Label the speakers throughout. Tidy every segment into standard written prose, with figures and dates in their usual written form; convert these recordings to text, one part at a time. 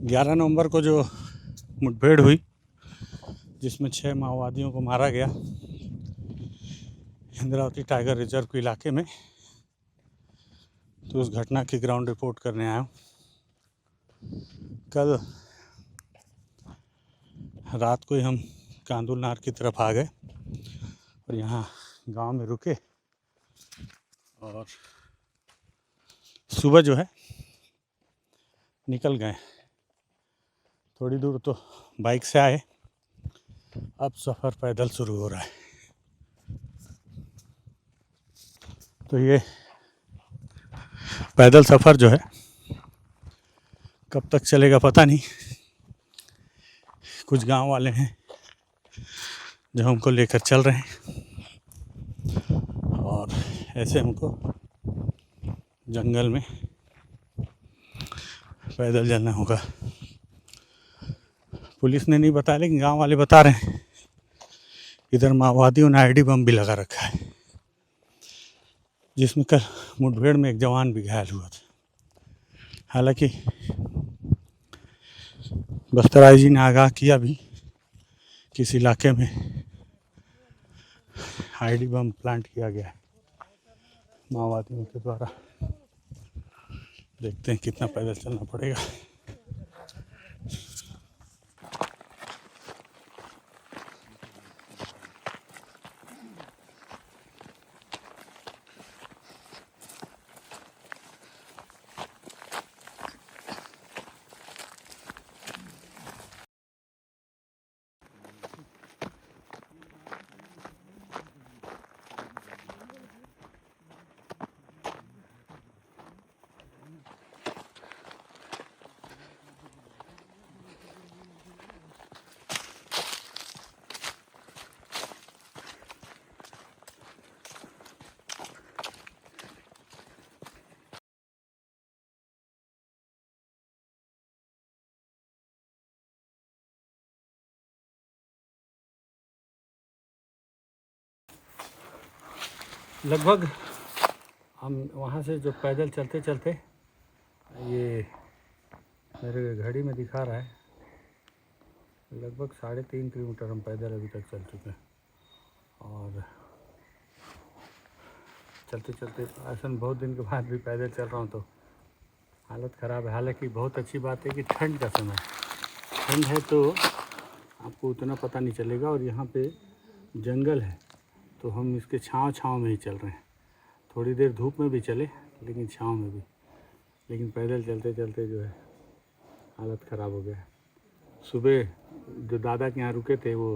Speaker 1: 11 नवंबर को जो मुठभेड़ हुई जिसमें 6 माओवादियों को मारा गया इंद्रावती टाइगर रिजर्व के इलाके में, तो उस घटना की ग्राउंड रिपोर्ट करने आया हूँ। कल रात को ही हम कांदुलनार की तरफ आ गए और यहाँ गांव में रुके और सुबह जो है निकल गए। थोड़ी दूर तो बाइक से आए, अब सफ़र पैदल शुरू हो रहा है। तो ये पैदल सफ़र जो है कब तक चलेगा पता नहीं। कुछ गांव वाले हैं जो हमको लेकर चल रहे हैं और ऐसे हमको जंगल में पैदल चलना होगा। पुलिस ने नहीं बताया लेकिन गांव वाले बता रहे हैं इधर माओवादियों ने आईडी बम भी लगा रखा है, जिसमें कल मुठभेड़ में एक जवान भी घायल हुआ था। हालांकि बस्तर आईजी ने आगाह किया भी कि इस इलाके में आईडी बम प्लांट किया गया है माओवादियों के द्वारा। देखते हैं कितना पैदल चलना पड़ेगा। लगभग हम वहाँ से जो पैदल चलते चलते, ये मेरे घड़ी में दिखा रहा है लगभग 3.5 किलोमीटर हम पैदल अभी तक चल चुके हैं। और चलते चलते ऐसा बहुत दिन के बाद भी पैदल चल रहा हूँ तो हालत ख़राब है। हालांकि बहुत अच्छी बात है कि ठंड का समय, ठंड है तो आपको उतना पता नहीं चलेगा और यहाँ पे जंगल है तो हम इसके छाँव में ही चल रहे हैं। थोड़ी देर धूप में भी चले लेकिन छाँव में भी, लेकिन पैदल चलते चलते जो है हालत ख़राब हो गया। सुबह जो दादा के यहाँ रुके थे वो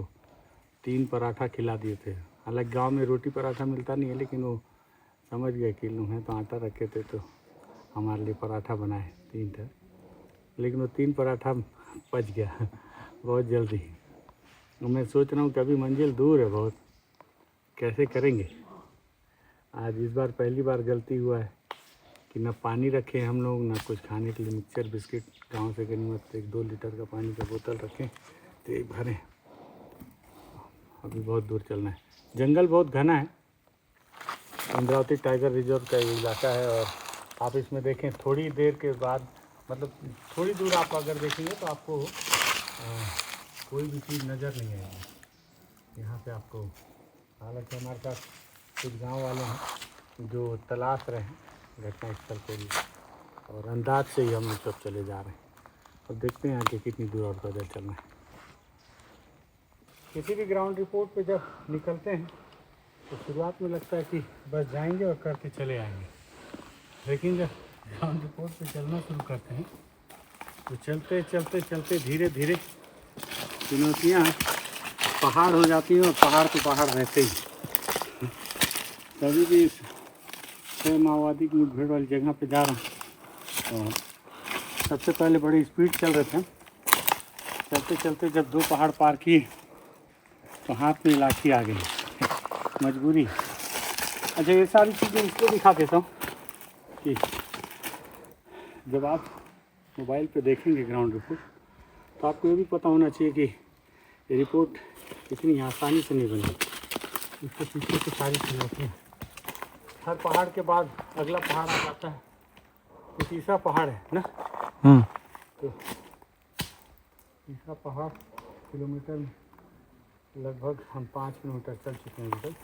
Speaker 1: 3 पराठा खिला दिए थे। हालांकि गांव में रोटी पराठा मिलता नहीं है लेकिन वो समझ गए कि लोग हैं तो आटा रखे थे तो हमारे लिए पराठा बनाए 3 थे, लेकिन वो 3 पराठा पच गया बहुत जल्दी। मैं सोच रहा हूँ कि अभी मंजिल दूर है बहुत, कैसे करेंगे। आज इस बार पहली बार गलती हुआ है कि ना पानी रखे हम लोग, ना कुछ खाने के लिए मिक्सचर बिस्किट गांव से गनीमत 1-2 लीटर का पानी का बोतल रखें तो एक भरें। अभी बहुत दूर चलना है। जंगल बहुत घना है, इंद्रावती टाइगर रिजर्व का इलाका है और आप इसमें देखें थोड़ी देर के बाद, मतलब थोड़ी दूर आप अगर देखेंगे तो आपको कोई भी चीज़ नज़र नहीं आएगी यहाँ पे आपको। हालांकि हमारे साथ कुछ गांव वाले हैं जो तलाश रहे हैं घटना स्थल को भी और अंदाज से ही हम लोग सब चले जा रहे हैं। अब देखते हैं आगे कितनी दूर और पैदल चलना है। किसी भी ग्राउंड रिपोर्ट पे जब निकलते हैं तो शुरुआत में लगता है कि बस जाएंगे और करके चले आएंगे, लेकिन जब ग्राउंड रिपोर्ट पे चलना शुरू करते हैं तो चलते चलते चलते धीरे धीरे चुनौतियाँ पहाड़ हो जाती हैं और पहाड़ तो पहाड़ रहते ही। तभी भी 6 माओवादी की मुठभेड़ वाली जगह पे जा रहा हूँ और सबसे पहले बड़ी स्पीड चल रहे थे। चलते चलते जब 2 पहाड़ पार किए तो हाथ में लाठी आ गई, मजबूरी। अच्छा, ये सारी चीज़ें इसलिए दिखा देता हूँ कि जब आप मोबाइल पे देखेंगे ग्राउंड रिपोर्ट तो आपको ये भी पता होना चाहिए कि ये रिपोर्ट इतनी आसानी से नहीं बनी, इसके पीछे की सारी चुनौतियाँ। हर पहाड़ के बाद अगला पहाड़ आ जाता है, तो तीसरा पहाड़ है ना। तो तीसरा पहाड़ किलोमीटर में लगभग हम 5 किलोमीटर चल चुके हैं अभी तक,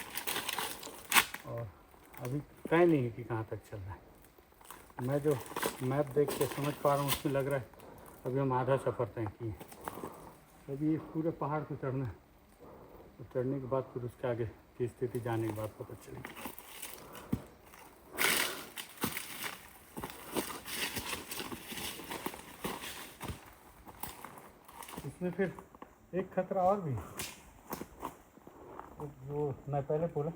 Speaker 1: और अभी तय नहीं है कि कहाँ तक चल रहा है। मैं जो मैप देख के समझ पा रहा हूँ उसमें लग रहा है अभी हम आधा सफ़र तय किए। अभी इस पूरे पहाड़ को चढ़ना है, तो चढ़ने के बाद फिर उसके आगे की स्थिति जाने के बाद पता चलेगी। इसमें फिर एक खतरा और भी है, जो मैं पहले बोला,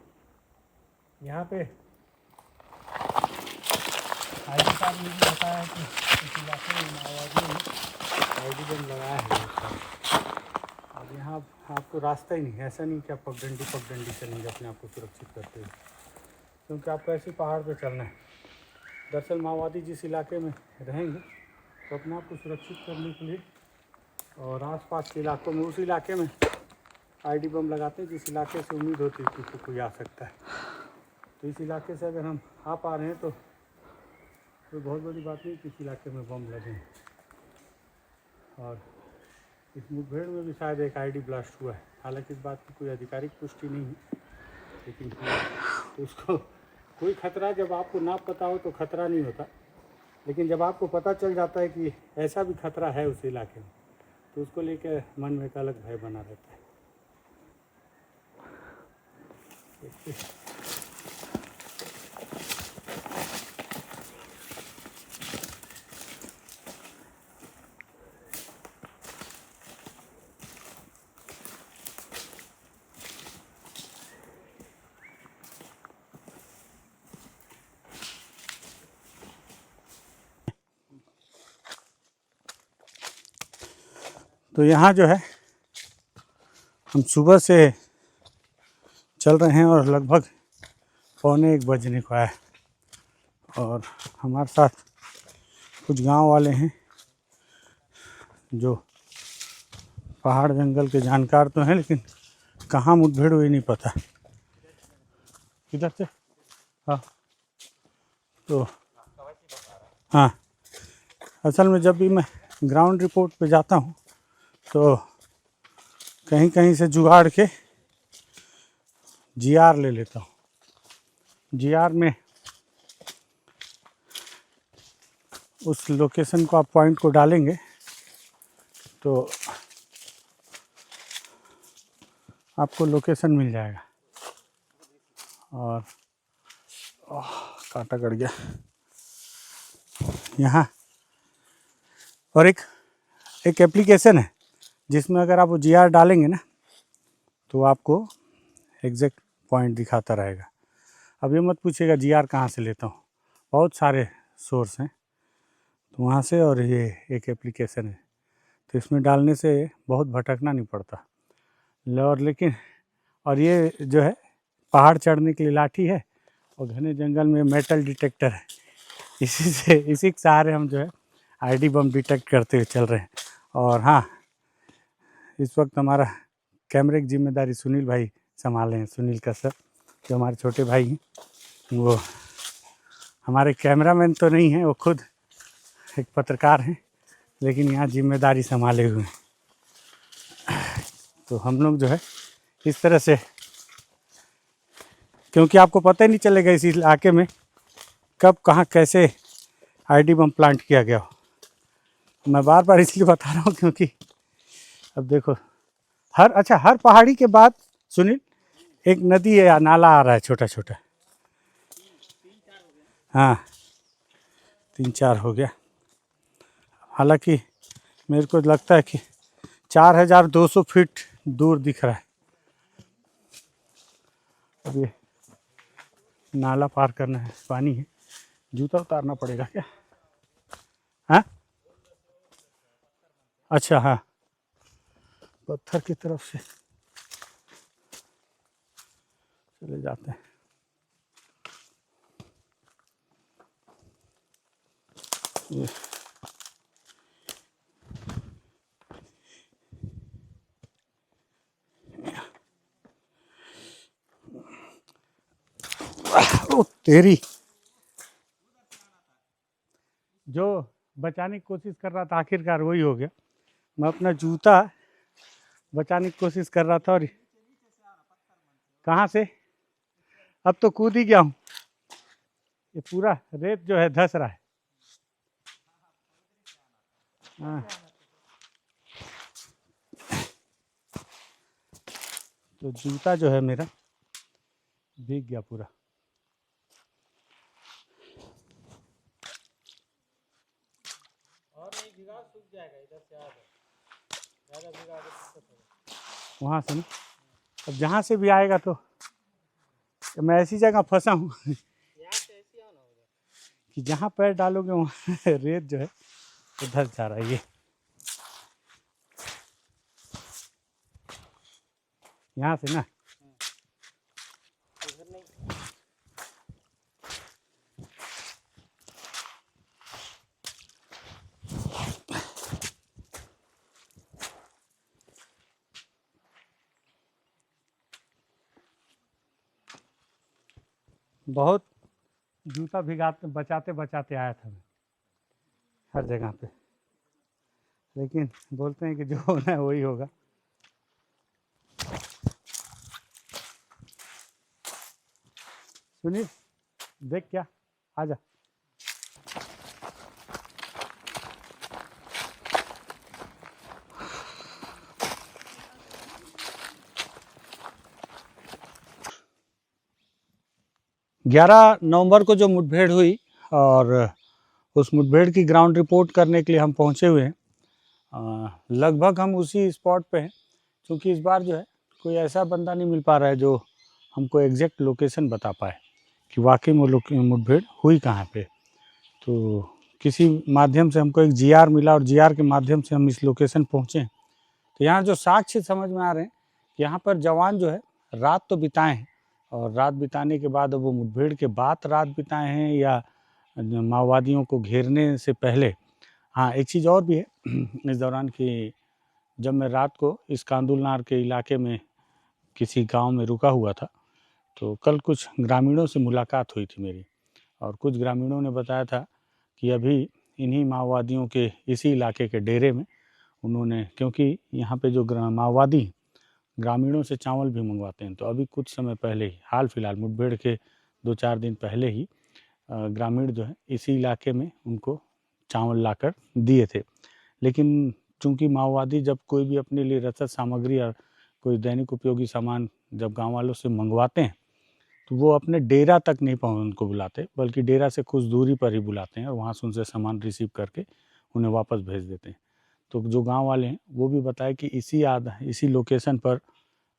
Speaker 1: यहाँ पे आईडी साहब ने भी बताया कि इस इलाके में माओवादियों ने आईडी बम लगाया है। अब यहाँ आपको रास्ता ही नहीं है, ऐसा नहीं कि आप पगडंडी चलेंगे अपने आप को सुरक्षित करते हुए, क्योंकि आपको ऐसे पहाड़ पे चलना है। दरअसल माओवादी जिस इलाके में रहेंगे तो अपने आप को सुरक्षित करने के लिए और आसपास के इलाकों में, उस इलाके में आईडी बम लगाते हैं जिस इलाके से उम्मीद होती है कि कोई आ सकता है। तो इस इलाके से अगर हम आ पा रहे हैं तो कोई बहुत बड़ी बात नहीं कि इस इलाके में बम लगे। और इस मुठभेड़ में भी शायद एक आईडी ब्लास्ट हुआ है, हालांकि इस बात की कोई आधिकारिक पुष्टि नहीं है, लेकिन तो उसको कोई खतरा, जब आपको ना पता हो तो खतरा नहीं होता, लेकिन जब आपको पता चल जाता है कि ऐसा भी खतरा है उस इलाके में, तो उसको लेकर मन में एक अलग भय बना रहता है। तो यहाँ जो है हम सुबह से चल रहे हैं और लगभग 1:45 बजने को आया, और हमारे साथ कुछ गांव वाले हैं जो पहाड़ जंगल के जानकार तो हैं, लेकिन कहाँ मुठभेड़ हुई नहीं पता। किधर से? हाँ, तो हाँ, असल में जब भी मैं ग्राउंड रिपोर्ट पे जाता हूँ तो कहीं कहीं से जुगाड़ के जीआर ले लेता हूँ। जीआर में उस लोकेशन को, आप पॉइंट को डालेंगे तो आपको लोकेशन मिल जाएगा। और कांटा कट गया यहाँ। और एक एप्लीकेशन है जिसमें अगर आप वो जीआर डालेंगे ना तो आपको एग्जैक्ट पॉइंट दिखाता रहेगा। अब ये मत पूछिएगा जीआर कहाँ से लेता हूँ, बहुत सारे सोर्स हैं तो वहाँ से, और ये एक एप्लीकेशन है तो इसमें डालने से बहुत भटकना नहीं पड़ता। और लेकिन और ये जो है पहाड़ चढ़ने के लिए लाठी है और घने जंगल में मेटल डिटेक्टर है, इसी के सहारे हम जो है आईडी बम डिटेक्ट करते हुए चल रहे हैं। और हाँ, इस वक्त हमारा कैमरे की जिम्मेदारी सुनील भाई संभाले हैं, सुनील कश्यप जो हमारे छोटे भाई हैं। वो हमारे कैमरामैन तो नहीं हैं, वो खुद एक पत्रकार हैं, लेकिन यहाँ जिम्मेदारी संभाले हुए हैं। तो हम लोग जो है इस तरह से, क्योंकि आपको पता ही नहीं चलेगा इस इलाके में कब कहाँ कैसे आईडी बम प्लांट किया गया हो। मैं बार बार इसलिए बता रहा हूँ क्योंकि अब देखो हर पहाड़ी के बाद सुनील एक नदी या नाला आ रहा है छोटा छोटा। हाँ, 3-4 हो गया। हालांकि मेरे को लगता है कि 4200 फीट दूर दिख रहा है। अब ये नाला पार करना है, पानी है, जूता उतारना पड़ेगा क्या? हाँ, अच्छा, हाँ, पत्थर की तरफ से चले जाते हैं। ये ओ तेरी, जो बचाने की कोशिश कर रहा था आखिरकार वही हो गया। मैं अपना जूता बचाने की कोशिश कर रहा था और कहाँ से अब तो कूद ही गया हूँ। ये पूरा रेत जो है धंस रहा है। हाँ, तो जूता जो है मेरा भीग गया पूरा। और नहीं भीगा सूख जाएगा, इधर से आ ज़्यादा भीगा तो दिक्कत होगा वहाँ से ना। अब जहाँ से भी आएगा तो मैं ऐसी जगह फंसा हूँ कि जहाँ पैर डालोगे वहाँ रेत जो है वो धंस जा रहा है। ये यहाँ से ना बहुत जूता भिगाते बचाते बचाते आया था मैं हर जगह पे, लेकिन बोलते हैं कि जो होना है वही होगा। सुनील देख क्या, आजा। ग्यारह नवंबर को जो मुठभेड़ हुई और उस मुठभेड़ की ग्राउंड रिपोर्ट करने के लिए हम पहुंचे हुए हैं। लगभग हम उसी स्पॉट पे हैं, क्योंकि इस बार जो है कोई ऐसा बंदा नहीं मिल पा रहा है जो हमको एग्जैक्ट लोकेशन बता पाए कि वाकई में मुठभेड़ हुई कहाँ पे। तो किसी माध्यम से हमको एक जीआर मिला और जीआर के माध्यम से हम इस लोकेशन पहुँचे। तो यहाँ जो साक्ष्य समझ में आ रहे हैं कि यहाँ पर जवान जो है रात तो बिताए हैं, और रात बिताने के बाद वो मुठभेड़ के बाद रात बिताए हैं या माओवादियों को घेरने से पहले। हाँ, एक चीज़ और भी है इस दौरान कि जब मैं रात को इस कांदुलनार के इलाके में किसी गांव में रुका हुआ था, तो कल कुछ ग्रामीणों से मुलाकात हुई थी मेरी, और कुछ ग्रामीणों ने बताया था कि अभी इन्हीं माओवादियों के इसी इलाके के डेरे में उन्होंने, क्योंकि यहाँ पे जो माओवादी ग्रामीणों से चावल भी मंगवाते हैं, तो अभी कुछ समय पहले ही हाल फिलहाल मुठभेड़ के 2-4 दिन पहले ही ग्रामीण जो है इसी इलाके में उनको चावल लाकर दिए थे। लेकिन चूंकि माओवादी जब कोई भी अपने लिए रसद सामग्री या कोई दैनिक उपयोगी सामान जब गांव वालों से मंगवाते हैं, तो वो अपने डेरा तक नहीं उनको बुलाते, बल्कि डेरा से कुछ दूरी पर ही बुलाते हैं और वहाँ से उनसे सामान रिसीव करके उन्हें वापस भेज देते हैं। तो जो गांव वाले हैं वो भी बताए कि इसी लोकेशन पर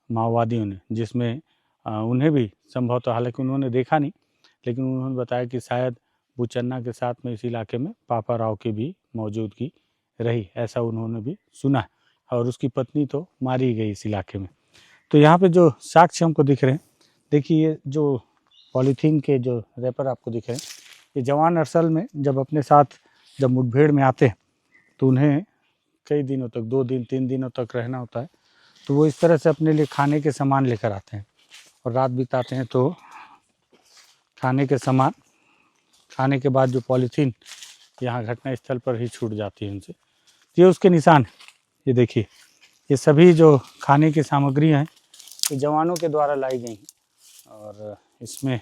Speaker 1: माओवादियों ने, जिसमें उन्हें भी संभवतः, हालांकि उन्होंने देखा नहीं, लेकिन उन्होंने बताया कि शायद बुचन्ना के साथ में इस इलाके में पापा राव की भी मौजूदगी रही, ऐसा उन्होंने भी सुना, और उसकी पत्नी तो मारी गई इस इलाके में। तो यहाँ पे जो साक्ष्य हमको दिख रहे हैं, देखिए ये जो पॉलीथीन के जो रैपर आपको दिख रहे हैं, ये जवान असल में जब अपने साथ जब मुठभेड़ में आते हैं तो उन्हें कई दिनों तक, 2 दिन 3 दिनों तक रहना होता है, तो वो इस तरह से अपने लिए खाने के सामान लेकर आते हैं और रात बिताते हैं। तो खाने के सामान खाने के बाद जो पॉलीथीन यहाँ घटनास्थल पर ही छूट जाती है उनसे, ये उसके निशान। ये देखिए, ये सभी जो खाने की सामग्री हैं ये जवानों के द्वारा लाई गई हैं, और इसमें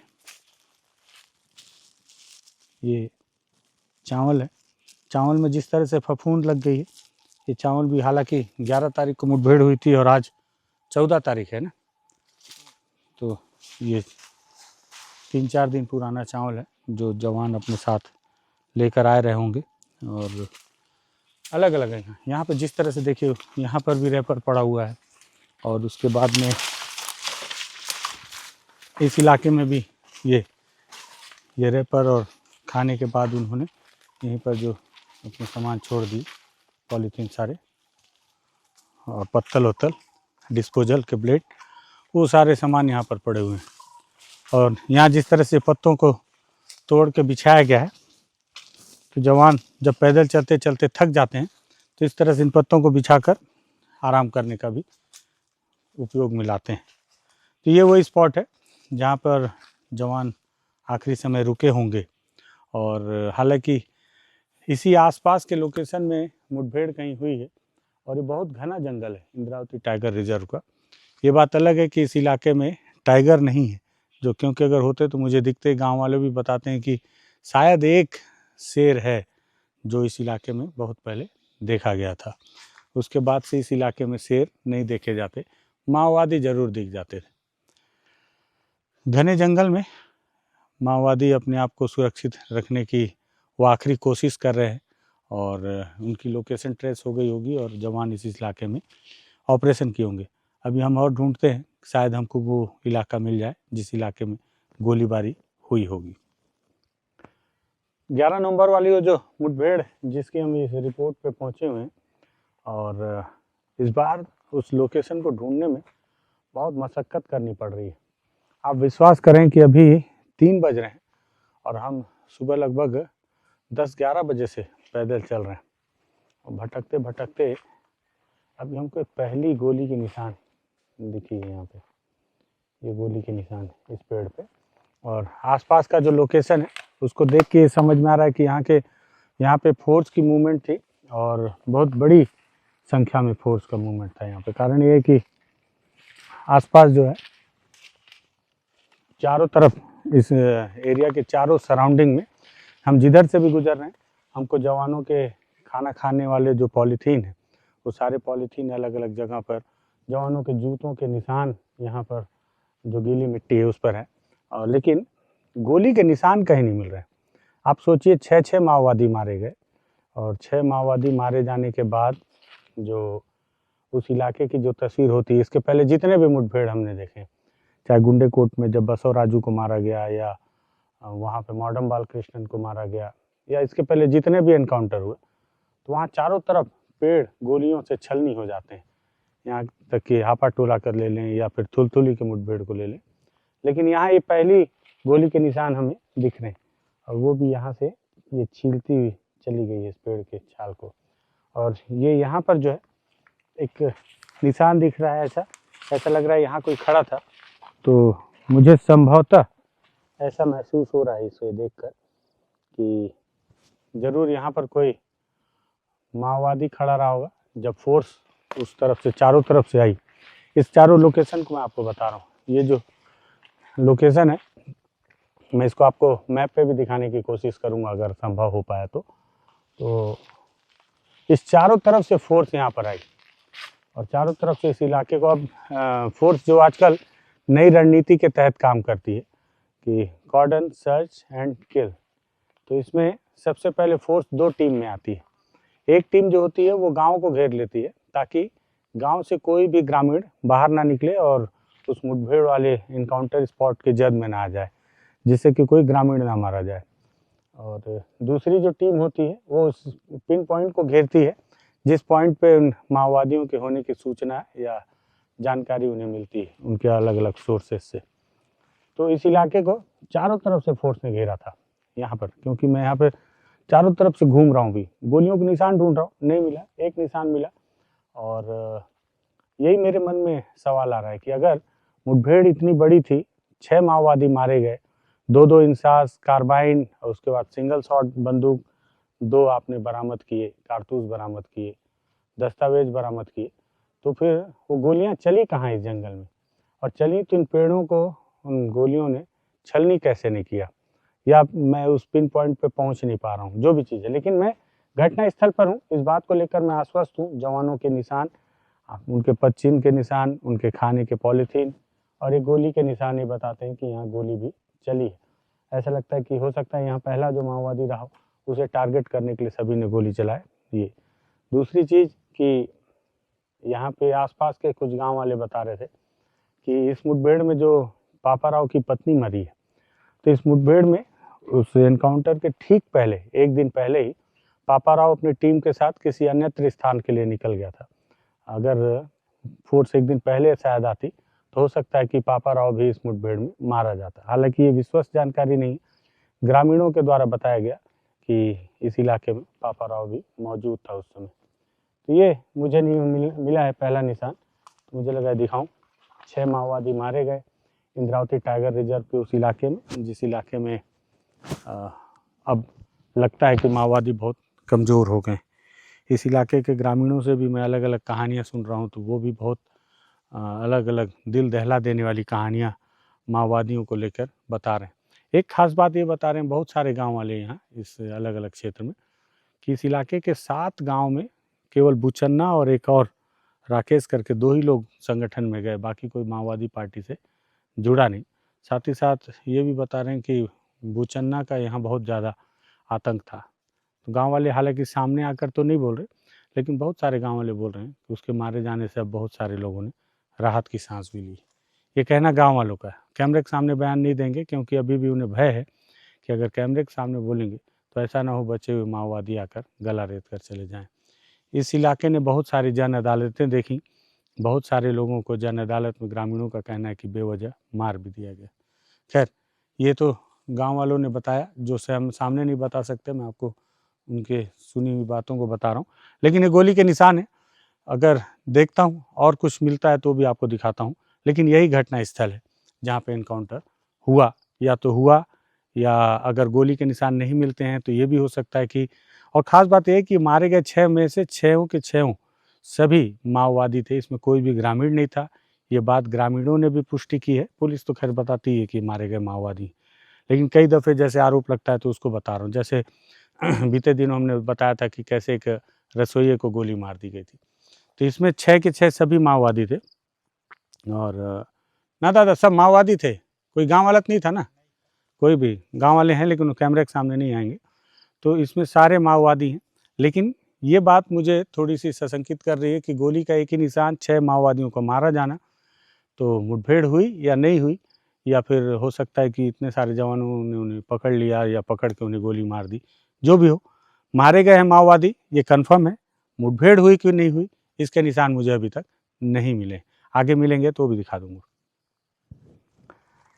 Speaker 1: ये चावल है। चावल में जिस तरह से फफूंद लग गई है, ये चावल भी, हालांकि 11 तारीख को मुठभेड़ हुई थी और आज 14 तारीख है ना, तो ये 3-4 दिन पुराना चावल है जो जवान अपने साथ लेकर आए रहे होंगे। और अलग अलग है यहाँ पर, जिस तरह से देखिए यहाँ पर भी रैपर पड़ा हुआ है, और उसके बाद में इस इलाके में भी ये रैपर, और खाने के बाद उन्होंने यहीं पर जो अपने सामान छोड़ दी, पॉलीथीन सारे, और पत्तल वत्तल, डिस्पोजल के प्लेट, वो सारे सामान यहाँ पर पड़े हुए हैं। और यहाँ जिस तरह से पत्तों को तोड़ के बिछाया गया है, तो जवान जब पैदल चलते चलते थक जाते हैं तो इस तरह से इन पत्तों को बिछाकर आराम करने का भी उपयोग में लाते हैं। तो ये वही स्पॉट है जहाँ पर जवान आखिरी समय रुके होंगे, और हालांकि इसी आसपास के लोकेशन में मुठभेड़ कहीं हुई है, और ये बहुत घना जंगल है इंद्रावती टाइगर रिजर्व का। ये बात अलग है कि इस इलाके में टाइगर नहीं है, जो क्योंकि अगर होते तो मुझे दिखते। गांव वाले भी बताते हैं कि शायद एक शेर है जो इस इलाके में बहुत पहले देखा गया था। उसके बाद से इस इलाके में शेर नहीं देखे जाते, माओवादी जरूर दिख जाते थे। घने जंगल में माओवादी अपने आप को सुरक्षित रखने की वो आखिरी कोशिश कर रहे हैं और उनकी लोकेशन ट्रेस हो गई होगी और जवान इस इलाके में ऑपरेशन किए होंगे। अभी हम और ढूंढते हैं, शायद हमको वो इलाका मिल जाए जिस इलाके में गोलीबारी हुई होगी। 11 नवंबर वाली वो जो मुठभेड़ जिसकी हम इस रिपोर्ट पे पहुंचे हुए हैं, और इस बार उस लोकेशन को ढूंढने में बहुत मशक्क़त करनी पड़ रही है। आप विश्वास करें कि अभी 3 बज रहे हैं और हम सुबह लगभग 10-11 बजे से पैदल चल रहे हैं और भटकते भटकते अभी हमको एक पहली गोली के निशान दिखी है। यहाँ पे ये गोली के निशान इस पेड़ पे, और आसपास का जो लोकेशन है उसको देख के समझ में आ रहा है कि यहाँ पे फोर्स की मूवमेंट थी और बहुत बड़ी संख्या में फोर्स का मूवमेंट था यहाँ पे। कारण ये है कि आसपास जो है चारों तरफ इस एरिया के चारों सराउंडिंग में, हम जिधर से भी गुजर रहे हैं, हमको जवानों के खाना खाने वाले जो पॉलीथीन है वो सारे पॉलीथीन अलग अलग जगह पर, जवानों के जूतों के निशान यहाँ पर जो गीली मिट्टी है उस पर है, और लेकिन गोली के निशान कहीं नहीं मिल रहे। आप सोचिए 6 माओवादी मारे गए, और 6 माओवादी मारे जाने के बाद जो उस इलाके की जो तस्वीर होती है, इसके पहले जितने भी मुठभेड़ हमने देखे, चाहे गुंडे कोट में जब बसव राजू को मारा गया, या वहाँ पे मॉडर्न बालकृष्णन को मारा गया, या इसके पहले जितने भी एनकाउंटर हुए, तो वहाँ चारों तरफ पेड़ गोलियों से छलनी हो जाते हैं। यहाँ तक कि हापा टोला कर ले लें या फिर थुलथुली के मुठभेड़ को ले लें, लेकिन यहाँ ये पहली गोली के निशान हमें दिख रहे हैं, और वो भी यहाँ से ये छीलती हुई चली गई है इस पेड़ के छाल को। और ये यहाँ पर जो है एक निशान दिख रहा है, ऐसा लग रहा है यहाँ कोई खड़ा था। तो मुझे संभवतः ऐसा महसूस हो रहा है इसे देखकर कि ज़रूर यहाँ पर कोई माओवादी खड़ा रहा होगा जब फोर्स उस तरफ से चारों तरफ से आई। इस चारों लोकेशन को मैं आपको बता रहा हूँ। ये जो लोकेशन है, मैं इसको आपको मैप पे भी दिखाने की कोशिश करूँगा अगर संभव हो पाया तो इस चारों तरफ से फोर्स यहाँ पर आई, और चारों तरफ से इस इलाके को अब फोर्स जो आजकल नई रणनीति के तहत काम करती है कि कॉर्डन सर्च एंड किल, तो इसमें सबसे पहले फोर्स 2 टीम में आती है। एक टीम जो होती है वो गांव को घेर लेती है ताकि गांव से कोई भी ग्रामीण बाहर ना निकले और उस मुठभेड़ वाले इनकाउंटर स्पॉट के जद में ना आ जाए, जिससे कि कोई ग्रामीण ना मारा जाए। और दूसरी जो टीम होती है वो उस पिन पॉइंट को घेरती है जिस पॉइंट पे उन माओवादियों के होने की सूचना या जानकारी उन्हें मिलती है उनके अलग अलग सोर्सेस से। तो इस इलाके को चारों तरफ से फोर्स ने घेरा था यहाँ पर, क्योंकि मैं यहाँ पे चारों तरफ से घूम रहा हूँ, भी गोलियों के निशान ढूंढ रहा हूँ, नहीं मिला, एक निशान मिला। और यही मेरे मन में सवाल आ रहा है कि अगर मुठभेड़ इतनी बड़ी थी, 6 माओवादी मारे गए, 2 इंसास कार्बाइन और उसके बाद सिंगल शॉट बंदूक 2 आपने बरामद किए, कारतूस बरामद किए, दस्तावेज बरामद किए, तो फिर वो गोलियां चली कहाँ इस जंगल में? और चली तो इन पेड़ों को उन गोलियों ने छलनी कैसे नहीं किया, या मैं उस पिन पॉइंट पे पहुंच नहीं पा रहा हूँ, जो भी चीज़ है। लेकिन मैं घटना स्थल पर हूँ, इस बात को लेकर मैं आश्वस्त हूँ। जवानों के निशान, उनके पदचिन्ह के निशान, उनके खाने के पॉलीथीन और एक गोली के निशान ये बताते हैं कि यहाँ गोली भी चली है। ऐसा लगता है कि हो सकता है यहाँ पहला जो माओवादी रहा उसे टारगेट करने के लिए सभी ने गोली चलाए। ये दूसरी चीज़ कि यहाँ पे आसपास के कुछ गांव वाले बता रहे थे कि इस मुठभेड़ में जो पापाराव की पत्नी मरी है, तो इस मुठभेड़ में उस एनकाउंटर के ठीक पहले, एक दिन पहले ही पापाराव अपनी टीम के साथ किसी अन्यत्र स्थान के लिए निकल गया था। अगर फोर्स एक दिन पहले शायद आती तो हो सकता है कि पापाराव भी इस मुठभेड़ में मारा जाता। हालांकि ये विश्वस्त जानकारी नहीं, ग्रामीणों के द्वारा बताया गया कि इस इलाके में पापाराव भी मौजूद था उस समय। तो ये मुझे नहीं मिला है पहला निशान, तो मुझे लगा दिखाऊं। 6 माओवादी मारे गए इंद्रावती टाइगर रिजर्व के उस इलाके में, जिस इलाके में अब लगता है कि माओवादी बहुत कमज़ोर हो गए। इस इलाके के ग्रामीणों से भी मैं अलग अलग कहानियाँ सुन रहा हूँ, तो वो भी बहुत अलग अलग दिल दहला देने वाली कहानियाँ माओवादियों को लेकर बता रहे हैं। एक खास बात ये बता रहे हैं बहुत सारे गांव वाले यहाँ इस अलग अलग क्षेत्र में, कि इस इलाके के 7 गांव में केवल बुचन्ना और एक और राकेश करके 2 ही लोग संगठन में गए, बाकी कोई माओवादी पार्टी से जुड़ा नहीं। साथ ही साथ ये भी बता रहे हैं कि बुचन्ना का यहाँ बहुत ज़्यादा आतंक था। तो गांव वाले हालांकि सामने आकर तो नहीं बोल रहे, लेकिन बहुत सारे गांव वाले बोल रहे हैं कि उसके मारे जाने से अब बहुत सारे लोगों ने राहत की सांस भी ली। ये कहना गांव वालों का है, कैमरे के सामने बयान नहीं देंगे, क्योंकि अभी भी उन्हें भय है कि अगर कैमरे के सामने बोलेंगे तो ऐसा ना हो बचे हुए माओवादी आकर गला रेत कर चले जाएं। इस इलाके ने बहुत सारी जन अदालतें देखी, बहुत सारे लोगों को जन अदालत में ग्रामीणों का कहना है कि बेवजह मार भी दिया गया। खैर, ये तो गांव वालों ने बताया, जो से हम सामने नहीं बता सकते, मैं आपको उनके सुनी हुई बातों को बता रहा हूँ। लेकिन ये गोली के निशान है, अगर देखता हूँ और कुछ मिलता है तो भी आपको दिखाता हूँ। लेकिन यही घटना स्थल है जहाँ पे इनकाउंटर हुआ, या अगर गोली के निशान नहीं मिलते हैं तो ये भी हो सकता है कि, और ख़ास बात यह है कि मारे गए 6 में से 6 के 6 सभी माओवादी थे, इसमें कोई भी ग्रामीण नहीं था। ये बात ग्रामीणों ने भी पुष्टि की है, पुलिस तो खैर बताती है कि मारे गए माओवादी, लेकिन कई दफ़े जैसे आरोप लगता है तो उसको बता रहा हूँ। जैसे बीते दिनों हमने बताया था कि कैसे एक रसोइये को गोली मार दी गई थी, तो इसमें 6 के 6 सभी माओवादी थे। और ना दादा, सब माओवादी थे, कोई गांव वाला नहीं था ना? कोई भी गांव वाले हैं लेकिन वो कैमरे के सामने नहीं आएंगे। तो इसमें सारे माओवादी हैं, लेकिन ये बात मुझे थोड़ी सी सशंकित कर रही है कि गोली का एक ही निशान, 6 माओवादियों को मारा जाना, तो मुठभेड़ हुई या नहीं हुई, या फिर हो सकता है कि इतने सारे जवानों ने उन्हें पकड़ लिया या पकड़ के उन्हें गोली मार दी। जो भी हो, मारे गए हैं माओवादी, ये कन्फर्म है। मुठभेड़ हुई कि नहीं हुई, इसके निशान मुझे अभी तक नहीं मिले, आगे मिलेंगे तो भी दिखा दूंगा।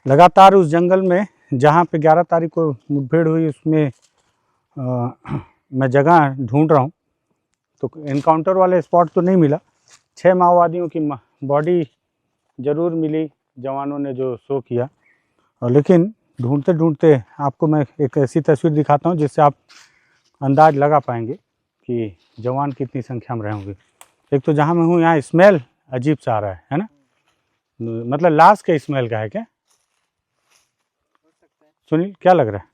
Speaker 1: लगातार उस जंगल में जहाँ पे 11 तारीख को मुठभेड़ हुई, उसमें मैं जगह ढूंढ रहा हूँ, तो इनकाउंटर वाले स्पॉट तो नहीं मिला। 6 माओवादियों की बॉडी ज़रूर मिली जवानों ने जो शो किया, और लेकिन ढूंढते ढूंढते आपको मैं एक ऐसी तस्वीर दिखाता हूँ जिससे आप अंदाज़ लगा पाएंगे कि जवान कितनी संख्या में रहे होंगे। एक तो जहाँ मैं हूँ यहाँ स्मेल अजीब सा आ रहा है ना, मतलब लाश के स्मेल का है क्या? सुनील, क्या लग रहा है?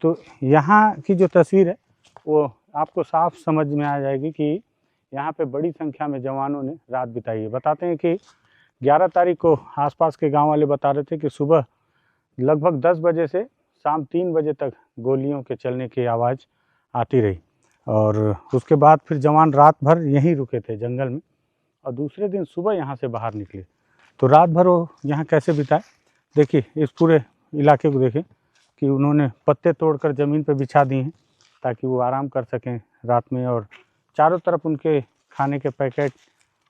Speaker 1: तो यहाँ की जो तस्वीर है वो आपको साफ समझ में आ जाएगी कि यहाँ पे बड़ी संख्या में जवानों ने रात बिताई है। बताते हैं कि 11 तारीख को आसपास के गांव वाले बता रहे थे कि सुबह लगभग 10 बजे से शाम 3 बजे तक गोलियों के चलने की आवाज़ आती रही, और उसके बाद फिर जवान रात भर यहीं रुके थे जंगल में, और दूसरे दिन सुबह यहाँ से बाहर निकले। तो रात भर वो यहाँ कैसे बिताए, देखिए इस पूरे इलाके को देखें कि उन्होंने पत्ते तोड़कर ज़मीन पर बिछा दिए हैं ताकि वो आराम कर सकें रात में, और चारों तरफ उनके खाने के पैकेट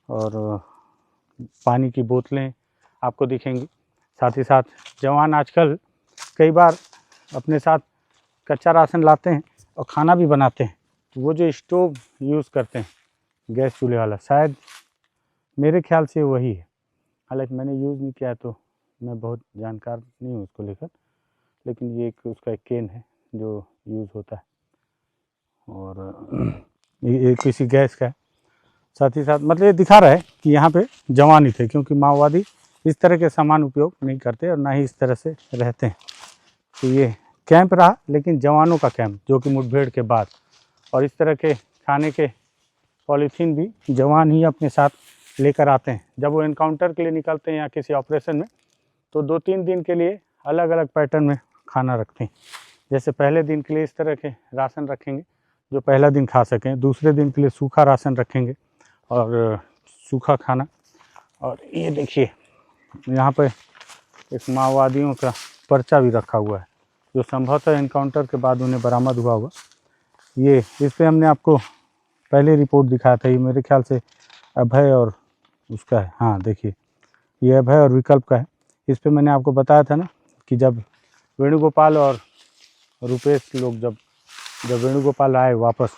Speaker 1: और पानी की बोतलें आपको दिखेंगी। साथ ही साथ जवान आजकल कई बार अपने साथ कच्चा राशन लाते हैं और खाना भी बनाते हैं, तो वो जो स्टोव यूज़ करते हैं गैस चूल्हे वाला, शायद मेरे ख्याल से वही है। हालांकि मैंने यूज़ नहीं किया तो मैं बहुत जानकार नहीं हूँ उसको लेकर, लेकिन ये एक उसका एक केन है जो यूज़ होता है, और ये किसी गैस का है। साथ ही साथ मतलब ये दिखा रहा है कि यहाँ पे जवान ही थे, क्योंकि माओवादी इस तरह के सामान उपयोग नहीं करते और ना ही इस तरह से रहते हैं। तो ये कैंप रहा, लेकिन जवानों का कैंप, जो कि मुठभेड़ के बाद, और इस तरह के खाने के पॉलीथीन भी जवान ही अपने साथ लेकर आते हैं। जब वो इनकाउंटर के लिए निकलते हैं या किसी ऑपरेशन में, तो 2-3 दिन के लिए अलग अलग पैटर्न में खाना रखते हैं। जैसे पहले दिन के लिए इस तरह के राशन रखेंगे जो पहला दिन खा सकें, दूसरे दिन के लिए सूखा राशन रखेंगे और सूखा खाना। और ये देखिए यहाँ पे एक माओवादियों का पर्चा भी रखा हुआ है, जो संभवतः इनकाउंटर के बाद उन्हें बरामद हुआ होगा। ये इस पर हमने आपको पहले रिपोर्ट दिखाया था, ये मेरे ख्याल से अभय और उसका है, हाँ देखिए ये अभय और विकल्प का है। इस पे मैंने आपको बताया था ना कि जब वेणुगोपाल और रुपेश लोग जब वेणुगोपाल आए वापस,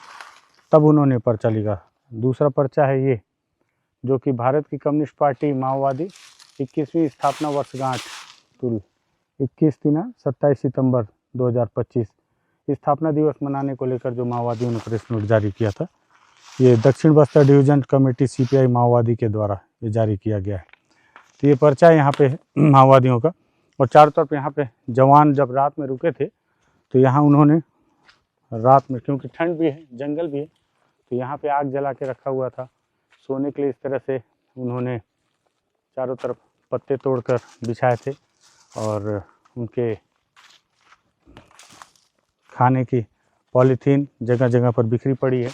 Speaker 1: तब उन्होंने पर्चा लिखा। दूसरा पर्चा है ये, जो कि भारत की कम्युनिस्ट पार्टी माओवादी 21वीं स्थापना वर्षगांठ तुल 27 सितंबर 2025 स्थापना दिवस मनाने को लेकर जो माओवादियों ने प्रेस नोट जारी किया था, ये दक्षिण बस्तर डिवीजन कमेटी सीपीआई माओवादी के द्वारा ये जारी किया गया है। तो ये पर्चा यहाँ पे माओवादियों का, और चारों तरफ यहाँ पे जवान जब रात में रुके थे तो यहाँ उन्होंने रात में, क्योंकि ठंड भी है, जंगल भी है, तो यहाँ पे आग जला के रखा हुआ था सोने के लिए। इस तरह से उन्होंने चारों तरफ पत्ते तोड़कर बिछाए थे, और उनके खाने की पॉलीथीन जगह जगह पर बिखरी पड़ी है।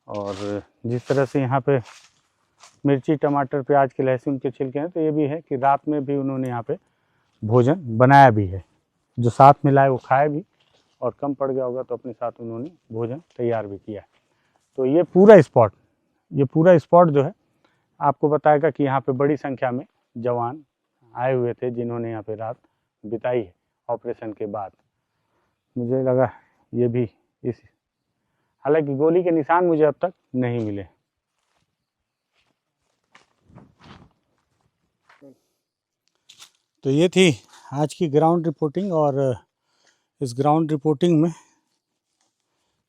Speaker 1: और जिस तरह से यहाँ पे मिर्ची, टमाटर, प्याज के, लहसुन के छिलके हैं, तो ये भी है कि रात में भी उन्होंने यहाँ पे भोजन बनाया भी है। जो साथ में लाए वो खाए भी, और कम पड़ गया होगा तो अपने साथ उन्होंने भोजन तैयार भी किया है। तो ये पूरा स्पॉट जो है आपको बताएगा कि यहाँ पे बड़ी संख्या में जवान आए हुए थे जिन्होंने यहाँ पे रात बिताई है ऑपरेशन के बाद। मुझे लगा ये भी इस, हालांकि गोली के निशान मुझे अब तक नहीं मिले। तो ये थी आज की ग्राउंड रिपोर्टिंग, और इस ग्राउंड रिपोर्टिंग में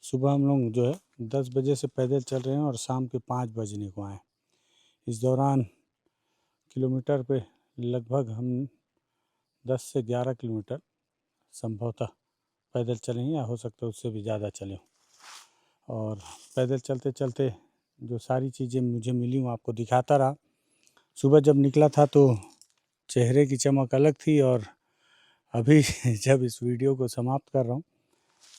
Speaker 1: सुबह हम लोग जो है 10 बजे से पैदल चल रहे हैं और शाम के 5 बजने को आए। इस दौरान किलोमीटर पे लगभग हम 10 से 11 किलोमीटर संभवतः पैदल चले, या हो सकता है उससे भी ज़्यादा चले। और पैदल चलते चलते जो सारी चीज़ें मुझे मिली वो आपको दिखाता रहा। सुबह जब निकला था तो चेहरे की चमक अलग थी, और अभी जब इस वीडियो को समाप्त कर रहा हूँ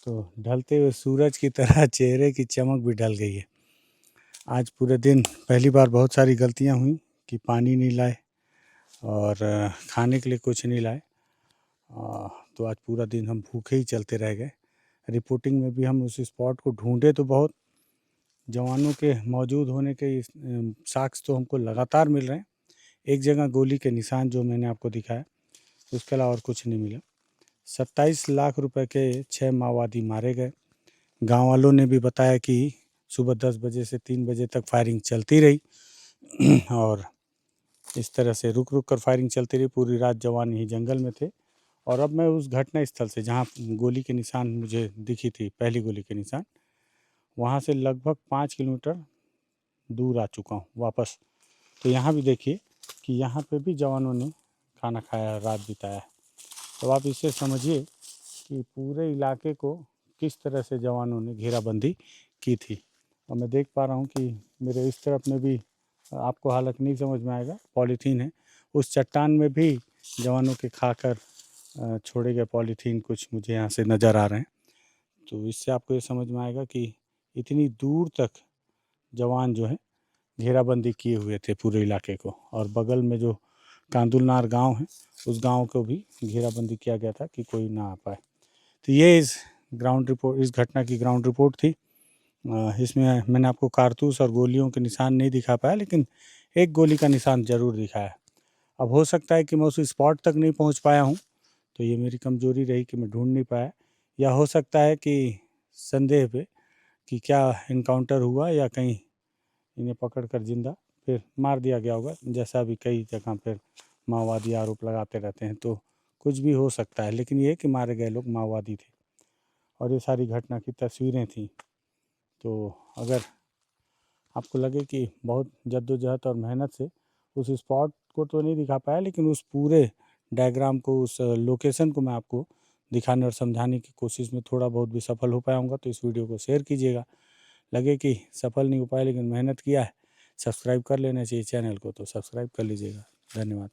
Speaker 1: तो ढलते हुए सूरज की तरह चेहरे की चमक भी ढल गई है। आज पूरे दिन पहली बार बहुत सारी गलतियाँ हुई कि पानी नहीं लाए और खाने के लिए कुछ नहीं लाए, तो आज पूरा दिन हम भूखे ही चलते रह गए। रिपोर्टिंग में भी हम उस स्पॉट को ढूंढे तो बहुत, जवानों के मौजूद होने के साक्ष्य तो हमको लगातार मिल रहे हैं। एक जगह गोली के निशान जो मैंने आपको दिखाया, उसके अलावा और कुछ नहीं मिला। 27 लाख रुपए के 6 माओवादी मारे गए। गांव वालों ने भी बताया कि सुबह 10 बजे से 3 बजे तक फायरिंग चलती रही और इस तरह से रुक रुक कर फायरिंग चलती रही। पूरी रात जवान यहीं जंगल में थे। और अब मैं उस घटना स्थल से जहाँ गोली के निशान मुझे दिखी थी, पहली गोली के निशान, वहाँ से लगभग 5 किलोमीटर दूर आ चुका हूँ वापस। तो यहाँ भी देखिए कि यहाँ पे भी जवानों ने खाना खाया, रात बिताया है। तो आप इससे समझिए कि पूरे इलाके को किस तरह से जवानों ने घेराबंदी की थी। और मैं देख पा रहा हूँ कि मेरे इस तरफ में भी, आपको हालांकि नहीं समझ में आएगा, पॉलीथीन है। उस चट्टान में भी जवानों के खाकर छोड़े गए पॉलीथीन कुछ मुझे यहाँ से नज़र आ रहे हैं। तो इससे आपको ये समझ में आएगा कि इतनी दूर तक जवान जो है घेराबंदी किए हुए थे पूरे इलाके को। और बगल में जो कांदुलनार गांव है, उस गांव को भी घेराबंदी किया गया था कि कोई ना आ पाए। तो ये इस घटना की ग्राउंड रिपोर्ट थी। इसमें मैंने आपको कारतूस और गोलियों के निशान नहीं दिखा पाया, लेकिन एक गोली का निशान ज़रूर दिखाया। अब हो सकता है कि मैं उस स्पॉट तक नहीं पहुंच पाया हूं, तो ये मेरी कमज़ोरी रही कि मैं ढूंढ नहीं पाया। या हो सकता है कि संदेह पे कि क्या इनकाउंटर हुआ या कहीं इन्हें पकड़ कर जिंदा फिर मार दिया गया होगा, जैसा भी कई जगह पर माओवादी आरोप लगाते रहते हैं। तो कुछ भी हो सकता है, लेकिन ये कि मारे गए लोग माओवादी थे और ये सारी घटना की तस्वीरें थी। तो अगर आपको लगे कि बहुत जद्दोजहद और मेहनत से उस स्पॉट को तो नहीं दिखा पाया, लेकिन उस पूरे डायग्राम को, उस लोकेशन को मैं आपको दिखाने और समझाने की कोशिश में थोड़ा बहुत भी सफल हो पाया हूँगा, तो इस वीडियो को शेयर कीजिएगा। लगे कि सफल नहीं हो पाया लेकिन मेहनत किया है, सब्सक्राइब कर लेना चाहिए चैनल को, तो सब्सक्राइब कर लीजिएगा। धन्यवाद।